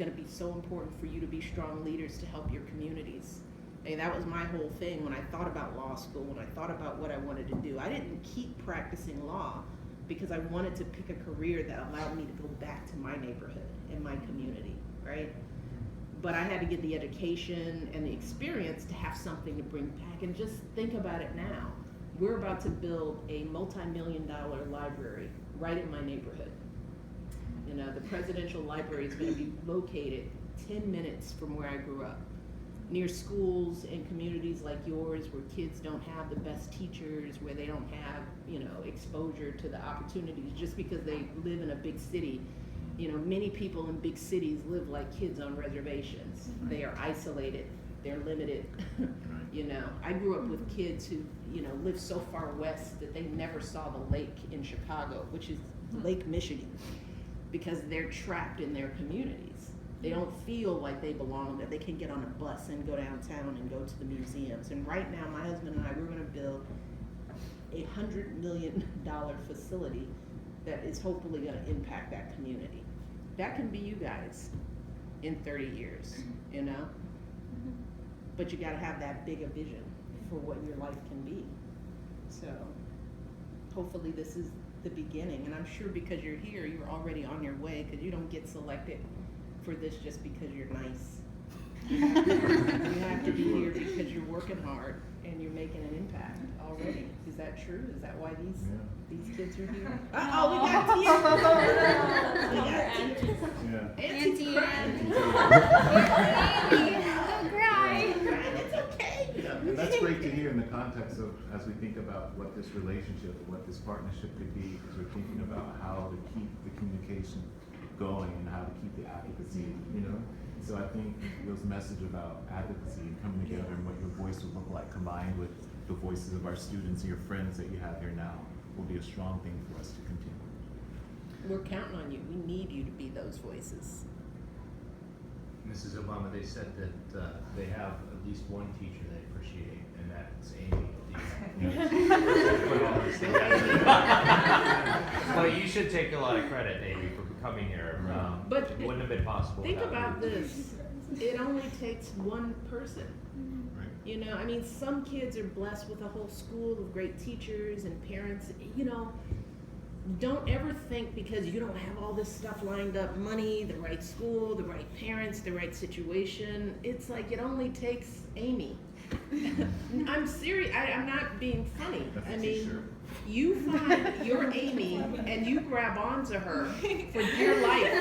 going to be so important for you to be strong leaders to help your communities. And that was my whole thing when I thought about law school, when I thought about what I wanted to do. I didn't keep practicing law because I wanted to pick a career that allowed me to go back to my neighborhood and my community, right? But I had to get the education and the experience to have something to bring back. And just think about it now. We're about to build a multi-million-dollar library right in my neighborhood. You know, the Presidential Library is going to be located 10 minutes from where I grew up, near schools and communities like yours where kids don't have the best teachers, where they don't have, you know, exposure to the opportunities just because they live in a big city. You know, many people in big cities live like kids on reservations. They are isolated, they're limited. You know, I grew up with kids who, you know, lived so far west that they never saw the lake in Chicago, which is Lake Michigan, because they're trapped in their communities. They don't feel like they belong, that they can get on a bus and go downtown and go to the museums. And right now, my husband and I, we're gonna build a $100 million facility that is hopefully gonna impact that community. That can be you guys in 30 years, you know? But you gotta have that big a vision for what your life can be. So hopefully this is the beginning. And I'm sure because you're here, you're already on your way, because you don't get selected for this just because you're nice. You have to be here because you're working hard and you're making an impact already. Is that true? Is that why these kids are here? Uh-oh, we got tears. We got tears. Yeah. Auntie's crying. Don't cry. It's okay. And that's great to hear in the context of, as we think about what this relationship, what this partnership could be, because we're thinking about how to keep the communication going and how to keep the advocacy, you know? So I think Will's message about advocacy and coming together and what your voice would look like combined with the voices of our students and your friends that you have here now will be a strong thing for us to continue. We're counting on you. We need you to be those voices. Mrs. Obama, they said that they have at least one teacher they appreciate, and that's Amy. Put all this together. But you should take a lot of credit, Amy, for coming here. But it wouldn't have been possible. Think without about you. this. It only takes one person. Right. You know, I mean, some kids are blessed with a whole school of great teachers and parents. You know, don't ever think because you don't have all this stuff lined up, money, the right school, the right parents, the right situation. It's like it only takes Amy. I'm serious. I'm not being funny. That's a I mean, t-shirt. you find your Amy and you grab onto her for dear life.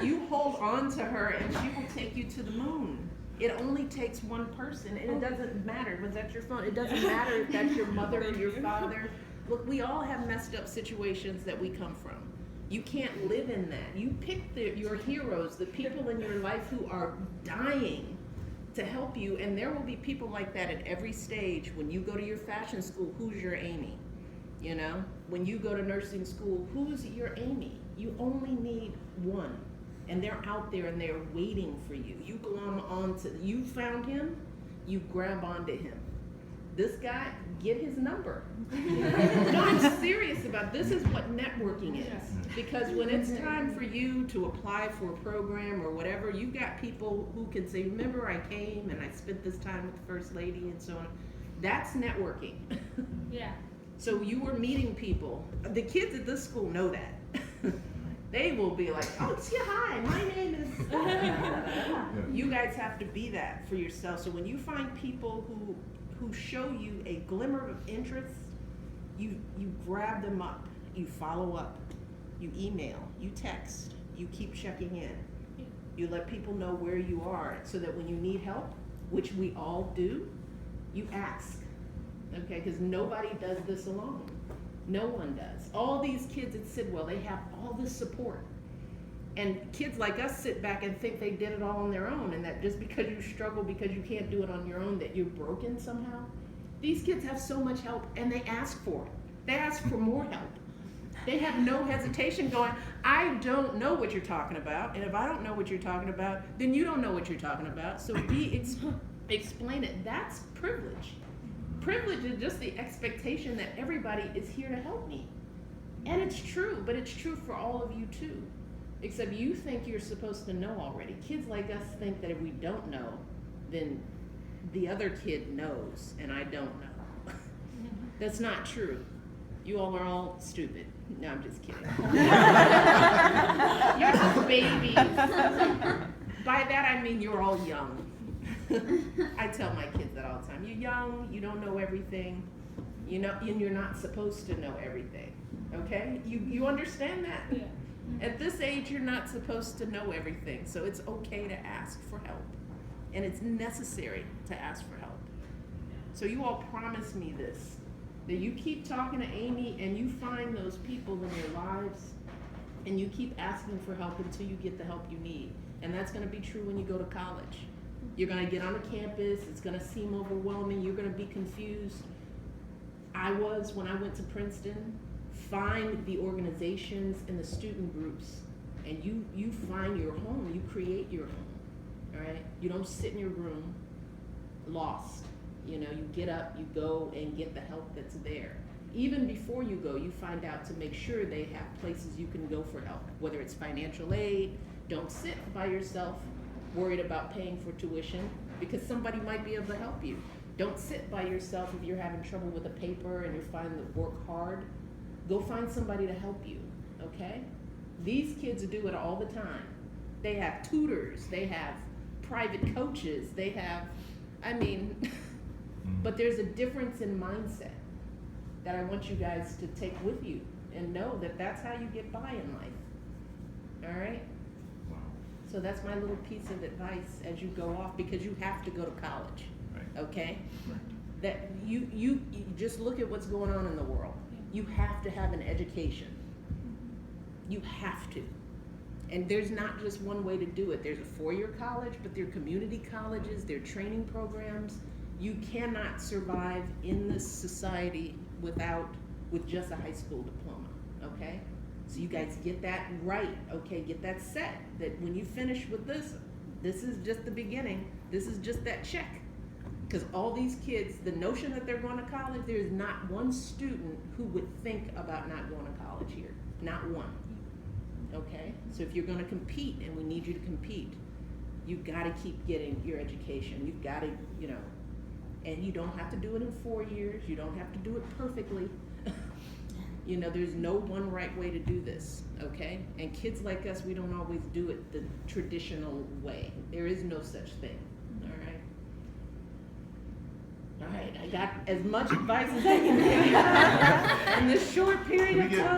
You hold on to her and she will take you to the moon. It only takes one person, and it doesn't matter. Was that your phone? It doesn't matter if that's your mother or your father. Look, we all have messed up situations that we come from. You can't live in that. You pick your heroes, the people in your life who are dying to help you, and there will be people like that at every stage. When you go to your fashion school, who's your Amy? You know, when you go to nursing school, who's your Amy? You only need one, and they're out there and they're waiting for you. You go on to, you found him, you grab onto him. This guy, get his number. No, I'm serious about this. Is what networking is. Because when it's time for you to apply for a program or whatever, you've got people who can say, remember I came and I spent this time with the First Lady and so on. That's networking. Yeah. So you were meeting people. The kids at this school know that. They will be like, oh, yeah, hi, my name is. You guys have to be that for yourself. So when you find people who show you a glimmer of interest, you grab them up, you follow up, you email, you text, you keep checking in. You let people know where you are so that when you need help, which we all do, you ask. Okay, because nobody does this alone. No one does. All these kids at Sidwell, they have all this support. And kids like us sit back and think they did it all on their own, and that just because you struggle, because you can't do it on your own, that you're broken somehow. These kids have so much help, and they ask for it. They ask for more help. They have no hesitation going, I don't know what you're talking about, and if I don't know what you're talking about, then you don't know what you're talking about, so explain it. That's privilege. Privilege is just the expectation that everybody is here to help me. And it's true, but it's true for all of you too. Except you think you're supposed to know already. Kids like us think that if we don't know, then the other kid knows and I don't know. That's not true. You all are all stupid. No, I'm just kidding. You're just babies. By that I mean you're all young. I tell my kids that all the time. You're young, you don't know everything, you know, and you're not supposed to know everything. Okay? You understand that? Yeah. At this age, you're not supposed to know everything, so it's okay to ask for help. And it's necessary to ask for help. So you all promise me this, that you keep talking to Amy and you find those people in your lives and you keep asking for help until you get the help you need. And that's gonna be true when you go to college. You're gonna get on a campus, it's gonna seem overwhelming, you're gonna be confused. I was when I went to Princeton. Find the organizations and the student groups, and you find your home, you create your home, all right? You don't sit in your room lost, you know, you get up, you go and get the help that's there. Even before you go, you find out to make sure they have places you can go for help, whether it's financial aid. Don't sit by yourself worried about paying for tuition, because somebody might be able to help you. Don't sit by yourself if you're having trouble with a paper and you're finding the work hard. Go find somebody to help you, okay? These kids do it all the time. They have tutors, they have private coaches, they have, but there's a difference in mindset that I want you guys to take with you and know that that's how you get by in life, all right? Wow. So that's my little piece of advice as you go off, because you have to go to college, Right. okay? Right. That you just look at what's going on in the world. You have to have an education. You have to. And there's not just one way to do it. There's a 4-year college, but there are community colleges, there are training programs. You cannot survive in this society with just a high school diploma, okay? So you guys get that right, okay? Get that set, that when you finish with this is just the beginning. This is just that check. Because all these kids, the notion that they're going to college, there is not one student who would think about not going to college here. Not one. Okay? So if you're going to compete, and we need you to compete, you've got to keep getting your education. You've got to, you know, and you don't have to do it in 4 years. You don't have to do it perfectly. You know, there's no one right way to do this, okay? And kids like us, we don't always do it the traditional way. There is no such thing, all right? All right, I got as much advice as I can give in this short period Can we of get- time.